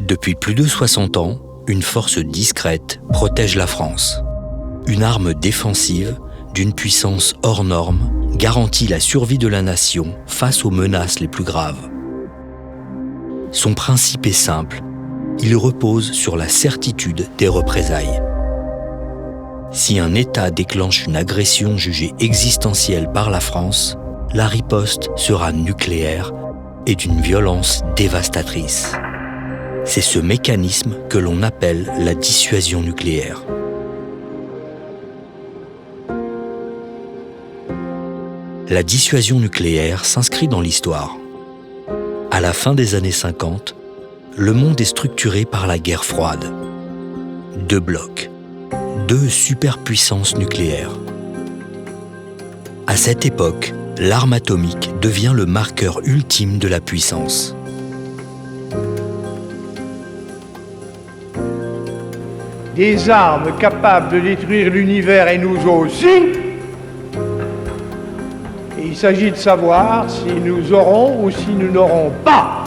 Depuis plus de 60 ans, une force discrète protège la France. Une arme défensive d'une puissance hors norme garantit la survie de la nation face aux menaces les plus graves. Son principe est simple, il repose sur la certitude des représailles. Si un État déclenche une agression jugée existentielle par la France, la riposte sera nucléaire et d'une violence dévastatrice. C'est ce mécanisme que l'on appelle la dissuasion nucléaire. La dissuasion nucléaire s'inscrit dans l'histoire. À la fin des années 50, le monde est structuré par la guerre froide. Deux blocs, deux superpuissances nucléaires. À cette époque, l'arme atomique devient le marqueur ultime de la puissance. Des armes capables de détruire l'univers et nous aussi. Et il s'agit de savoir si nous aurons ou si nous n'aurons pas,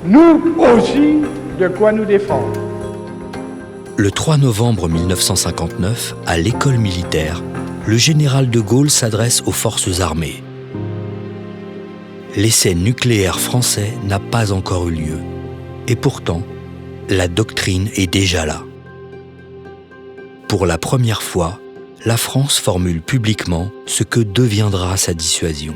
nous aussi, de quoi nous défendre. Le 3 novembre 1959, à l'école militaire, le général de Gaulle s'adresse aux forces armées. L'essai nucléaire français n'a pas encore eu lieu. Et pourtant, la doctrine est déjà là. Pour la première fois, la France formule publiquement ce que deviendra sa dissuasion.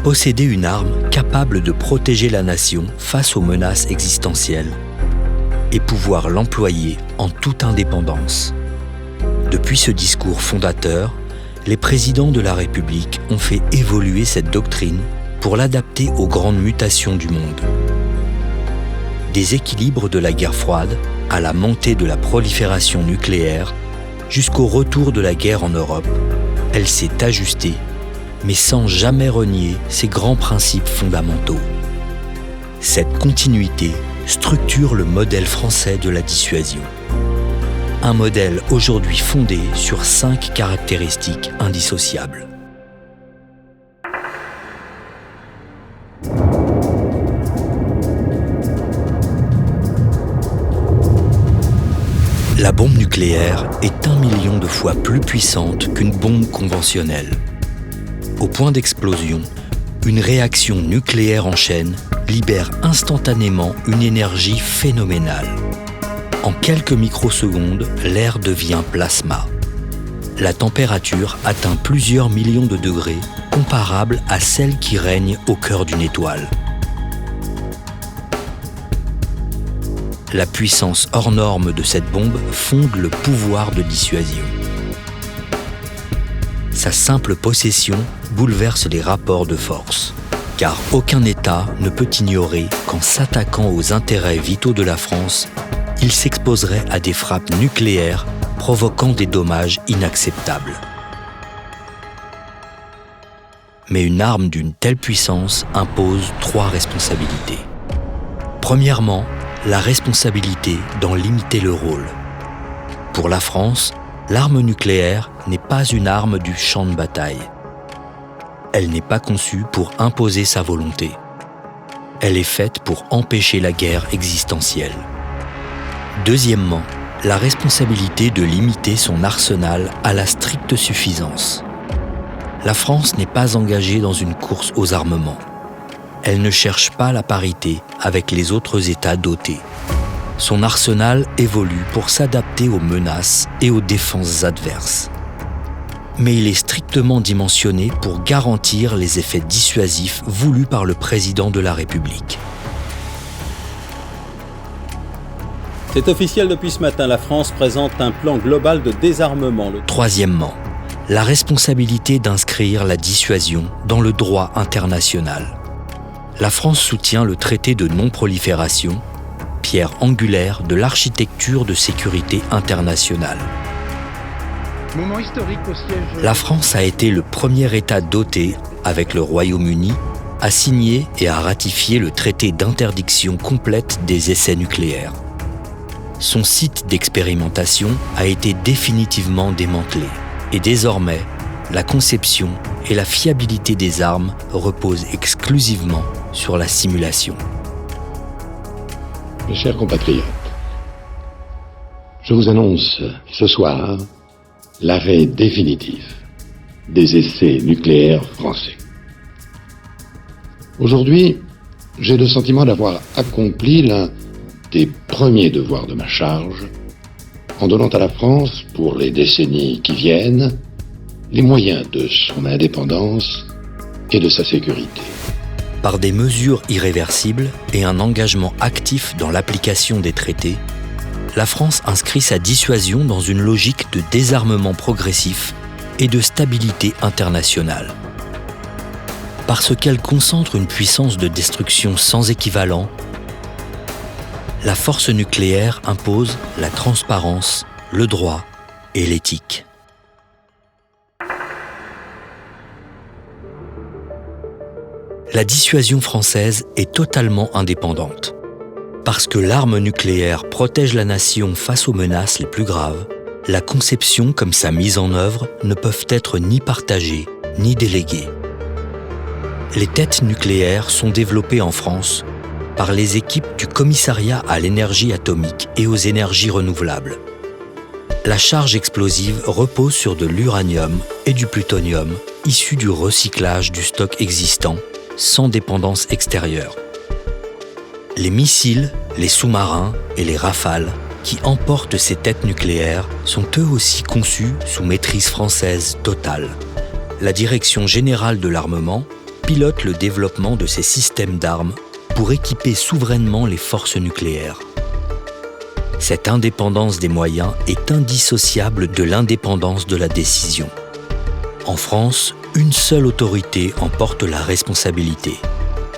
Posséder une arme capable de protéger la nation face aux menaces existentielles et pouvoir l'employer en toute indépendance. Depuis ce discours fondateur, les présidents de la République ont fait évoluer cette doctrine pour l'adapter aux grandes mutations du monde. Des équilibres de la guerre froide à la montée de la prolifération nucléaire, jusqu'au retour de la guerre en Europe, elle s'est ajustée, mais sans jamais renier ses grands principes fondamentaux. Cette continuité structure le modèle français de la dissuasion. Un modèle aujourd'hui fondé sur 5 caractéristiques indissociables. La bombe nucléaire est 1 million de fois plus puissante qu'une bombe conventionnelle. Au point d'explosion, une réaction nucléaire en chaîne libère instantanément une énergie phénoménale. En quelques microsecondes, l'air devient plasma. La température atteint plusieurs millions de degrés, comparable à celle qui règne au cœur d'une étoile. La puissance hors norme de cette bombe fonde le pouvoir de dissuasion. Sa simple possession bouleverse les rapports de force, car aucun État ne peut ignorer qu'en s'attaquant aux intérêts vitaux de la France, il s'exposerait à des frappes nucléaires provoquant des dommages inacceptables. Mais une arme d'une telle puissance impose 3 responsabilités. Premièrement, la responsabilité d'en limiter le rôle. Pour la France, l'arme nucléaire n'est pas une arme du champ de bataille. Elle n'est pas conçue pour imposer sa volonté. Elle est faite pour empêcher la guerre existentielle. Deuxièmement, la responsabilité de limiter son arsenal à la stricte suffisance. La France n'est pas engagée dans une course aux armements. Elle ne cherche pas la parité avec les autres États dotés. Son arsenal évolue pour s'adapter aux menaces et aux défenses adverses. Mais il est strictement dimensionné pour garantir les effets dissuasifs voulus par le président de la République. C'est officiel depuis ce matin, la France présente un plan global de désarmement. Troisièmement, la responsabilité d'inscrire la dissuasion dans le droit international. La France soutient le traité de non-prolifération, pierre angulaire de l'architecture de sécurité internationale. Moment historique au siège. La France a été le premier État doté, avec le Royaume-Uni, à signer et à ratifier le traité d'interdiction complète des essais nucléaires. Son site d'expérimentation a été définitivement démantelé et désormais, la conception et la fiabilité des armes reposent exclusivement sur la simulation. Mes chers compatriotes, je vous annonce ce soir l'arrêt définitif des essais nucléaires français. Aujourd'hui, j'ai le sentiment d'avoir accompli l'un des premiers devoirs de ma charge en donnant à la France, pour les décennies qui viennent, les moyens de son indépendance et de sa sécurité. Par des mesures irréversibles et un engagement actif dans l'application des traités, la France inscrit sa dissuasion dans une logique de désarmement progressif et de stabilité internationale. Parce qu'elle concentre une puissance de destruction sans équivalent, la force nucléaire impose la transparence, le droit et l'éthique. La dissuasion française est totalement indépendante. Parce que l'arme nucléaire protège la nation face aux menaces les plus graves, la conception comme sa mise en œuvre ne peuvent être ni partagées ni déléguées. Les têtes nucléaires sont développées en France par les équipes du Commissariat à l'énergie atomique et aux énergies renouvelables. La charge explosive repose sur de l'uranium et du plutonium issus du recyclage du stock existant sans dépendance extérieure. Les missiles, les sous-marins et les Rafales qui emportent ces têtes nucléaires sont eux aussi conçus sous maîtrise française totale. La Direction générale de l'armement pilote le développement de ces systèmes d'armes pour équiper souverainement les forces nucléaires. Cette indépendance des moyens est indissociable de l'indépendance de la décision. En France, une seule autorité en porte la responsabilité,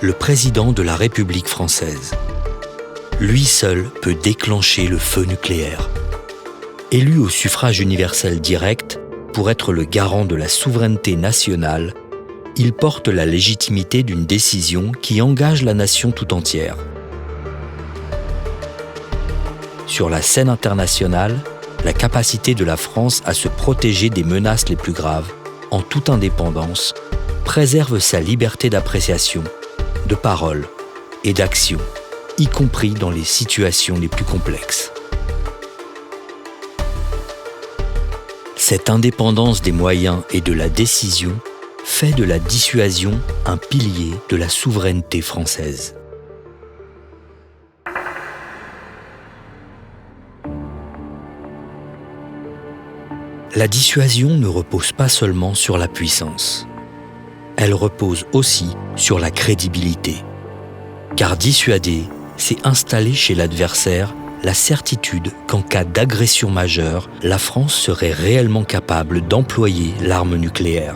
le président de la République française. Lui seul peut déclencher le feu nucléaire. Élu au suffrage universel direct, pour être le garant de la souveraineté nationale, il porte la légitimité d'une décision qui engage la nation tout entière. Sur la scène internationale, la capacité de la France à se protéger des menaces les plus graves, en toute indépendance, préserve sa liberté d'appréciation, de parole et d'action, y compris dans les situations les plus complexes. Cette indépendance des moyens et de la décision fait de la dissuasion un pilier de la souveraineté française. La dissuasion ne repose pas seulement sur la puissance. Elle repose aussi sur la crédibilité. Car dissuader, c'est installer chez l'adversaire la certitude qu'en cas d'agression majeure, la France serait réellement capable d'employer l'arme nucléaire.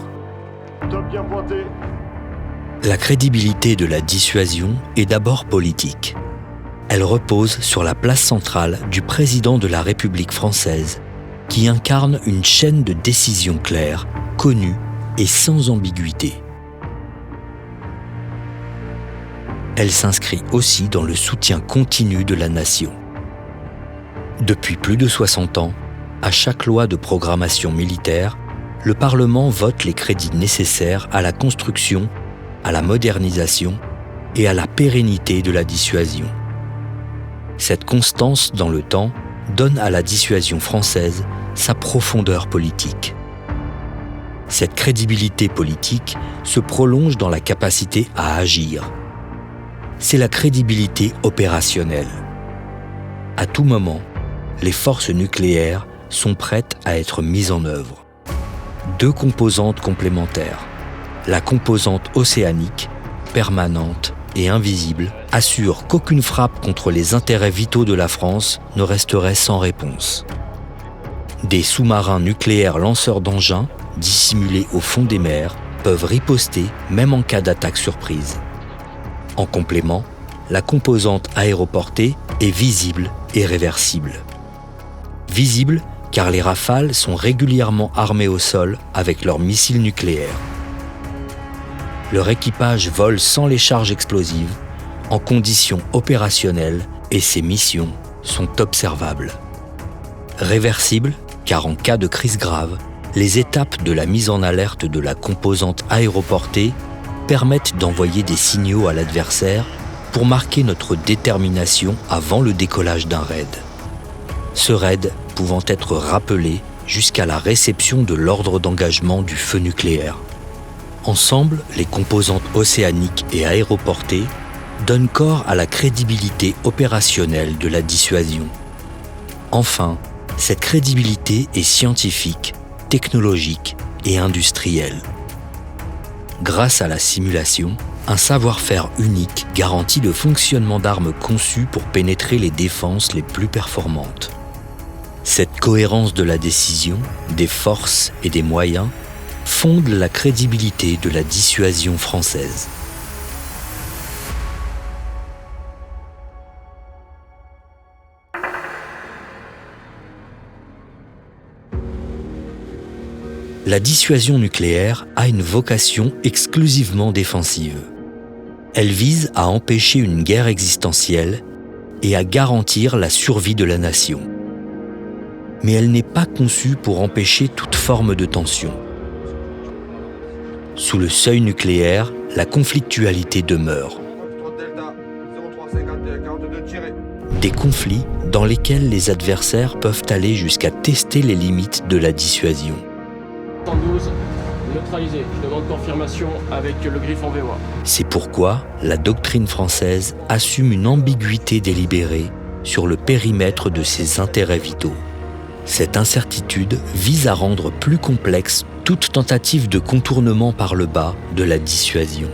La crédibilité de la dissuasion est d'abord politique. Elle repose sur la place centrale du président de la République française, qui incarne une chaîne de décision claire, connue et sans ambiguïté. Elle s'inscrit aussi dans le soutien continu de la nation. Depuis plus de 60 ans, à chaque loi de programmation militaire, le Parlement vote les crédits nécessaires à la construction, à la modernisation et à la pérennité de la dissuasion. Cette constance dans le temps donne à la dissuasion française sa profondeur politique. Cette crédibilité politique se prolonge dans la capacité à agir. C'est la crédibilité opérationnelle. À tout moment, les forces nucléaires sont prêtes à être mises en œuvre. Deux composantes complémentaires, la composante océanique, permanente et invisible, assure qu'aucune frappe contre les intérêts vitaux de la France ne resterait sans réponse. Des sous-marins nucléaires lanceurs d'engins, dissimulés au fond des mers, peuvent riposter même en cas d'attaque surprise. En complément, la composante aéroportée est visible et réversible. Visible car les Rafales sont régulièrement armés au sol avec leurs missiles nucléaires. Leur équipage vole sans les charges explosives, en conditions opérationnelles, et ces missions sont observables. Réversible car en cas de crise grave, les étapes de la mise en alerte de la composante aéroportée permettent d'envoyer des signaux à l'adversaire pour marquer notre détermination avant le décollage d'un raid. Ce raid pouvant être rappelé jusqu'à la réception de l'ordre d'engagement du feu nucléaire. Ensemble, les composantes océaniques et aéroportées donnent corps à la crédibilité opérationnelle de la dissuasion. Enfin, cette crédibilité est scientifique, technologique et industrielle. Grâce à la simulation, un savoir-faire unique garantit le fonctionnement d'armes conçues pour pénétrer les défenses les plus performantes. Cette cohérence de la décision, des forces et des moyens fonde la crédibilité de la dissuasion française. La dissuasion nucléaire a une vocation exclusivement défensive. Elle vise à empêcher une guerre existentielle et à garantir la survie de la nation. Mais elle n'est pas conçue pour empêcher toute forme de tension. Sous le seuil nucléaire, la conflictualité demeure. Des conflits dans lesquels les adversaires peuvent aller jusqu'à tester les limites de la dissuasion. 112, neutralisé. Je demande confirmation avec le griffon VOA. C'est pourquoi la doctrine française assume une ambiguïté délibérée sur le périmètre de ses intérêts vitaux. Cette incertitude vise à rendre plus complexe toute tentative de contournement par le bas de la dissuasion.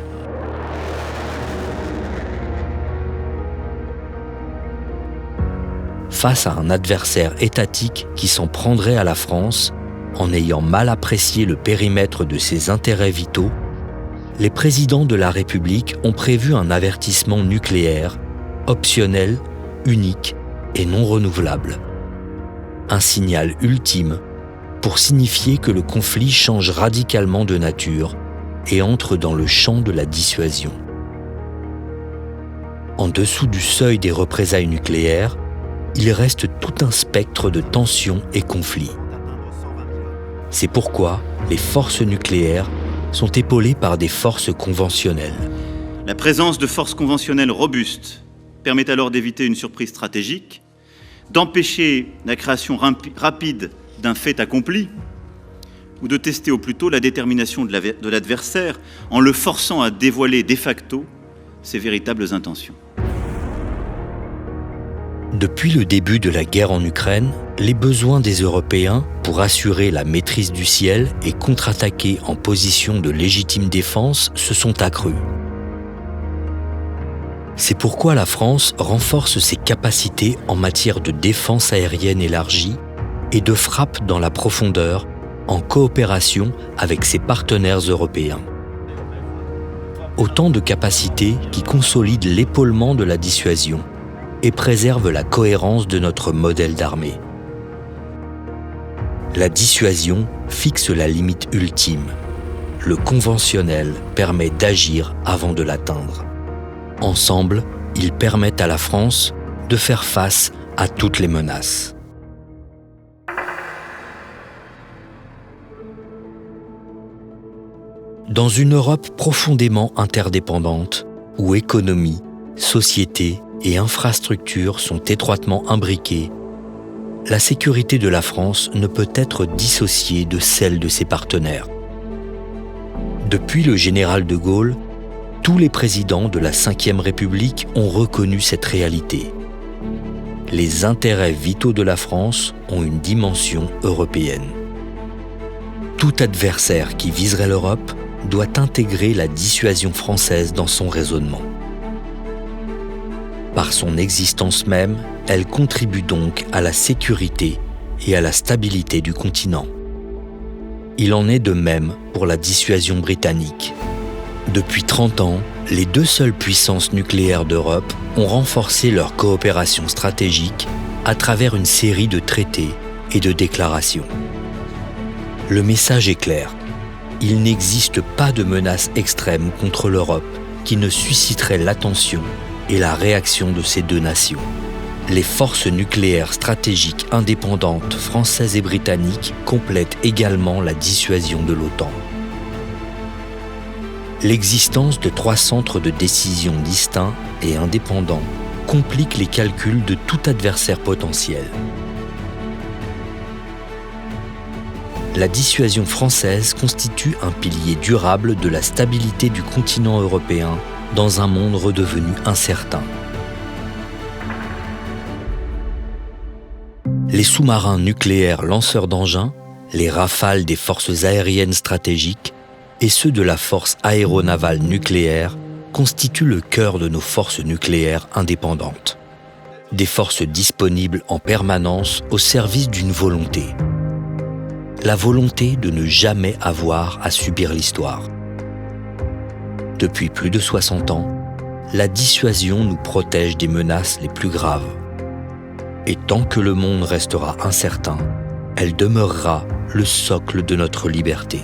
Face à un adversaire étatique qui s'en prendrait à la France, en ayant mal apprécié le périmètre de ses intérêts vitaux, les présidents de la République ont prévu un avertissement nucléaire, optionnel, unique et non renouvelable. Un signal ultime pour signifier que le conflit change radicalement de nature et entre dans le champ de la dissuasion. En dessous du seuil des représailles nucléaires, il reste tout un spectre de tensions et conflits. C'est pourquoi les forces nucléaires sont épaulées par des forces conventionnelles. La présence de forces conventionnelles robustes permet alors d'éviter une surprise stratégique, d'empêcher la création rapide d'un fait accompli, ou de tester au plus tôt la détermination de l'adversaire en le forçant à dévoiler de facto ses véritables intentions. Depuis le début de la guerre en Ukraine, les besoins des Européens pour assurer la maîtrise du ciel et contre-attaquer en position de légitime défense se sont accrus. C'est pourquoi la France renforce ses capacités en matière de défense aérienne élargie et de frappe dans la profondeur en coopération avec ses partenaires européens. Autant de capacités qui consolident l'épaulement de la dissuasion et préservent la cohérence de notre modèle d'armée. La dissuasion fixe la limite ultime. Le conventionnel permet d'agir avant de l'atteindre. Ensemble, ils permettent à la France de faire face à toutes les menaces. Dans une Europe profondément interdépendante, où économie, société et infrastructures sont étroitement imbriquées, la sécurité de la France ne peut être dissociée de celle de ses partenaires. Depuis le général de Gaulle, tous les présidents de la Ve République ont reconnu cette réalité. Les intérêts vitaux de la France ont une dimension européenne. Tout adversaire qui viserait l'Europe doit intégrer la dissuasion française dans son raisonnement. Par son existence même, elle contribue donc à la sécurité et à la stabilité du continent. Il en est de même pour la dissuasion britannique. Depuis 30 ans, les deux seules puissances nucléaires d'Europe ont renforcé leur coopération stratégique à travers une série de traités et de déclarations. Le message est clair. Il n'existe pas de menace extrême contre l'Europe qui ne susciterait l'attention et la réaction de ces deux nations. Les forces nucléaires stratégiques indépendantes françaises et britanniques complètent également la dissuasion de l'OTAN. L'existence de 3 centres de décision distincts et indépendants complique les calculs de tout adversaire potentiel. La dissuasion française constitue un pilier durable de la stabilité du continent européen dans un monde redevenu incertain. Les sous-marins nucléaires lanceurs d'engins, les Rafales des forces aériennes stratégiques et ceux de la force aéronavale nucléaire constituent le cœur de nos forces nucléaires indépendantes. Des forces disponibles en permanence au service d'une volonté. La volonté de ne jamais avoir à subir l'histoire. Depuis plus de 60 ans, la dissuasion nous protège des menaces les plus graves. Et tant que le monde restera incertain, elle demeurera le socle de notre liberté.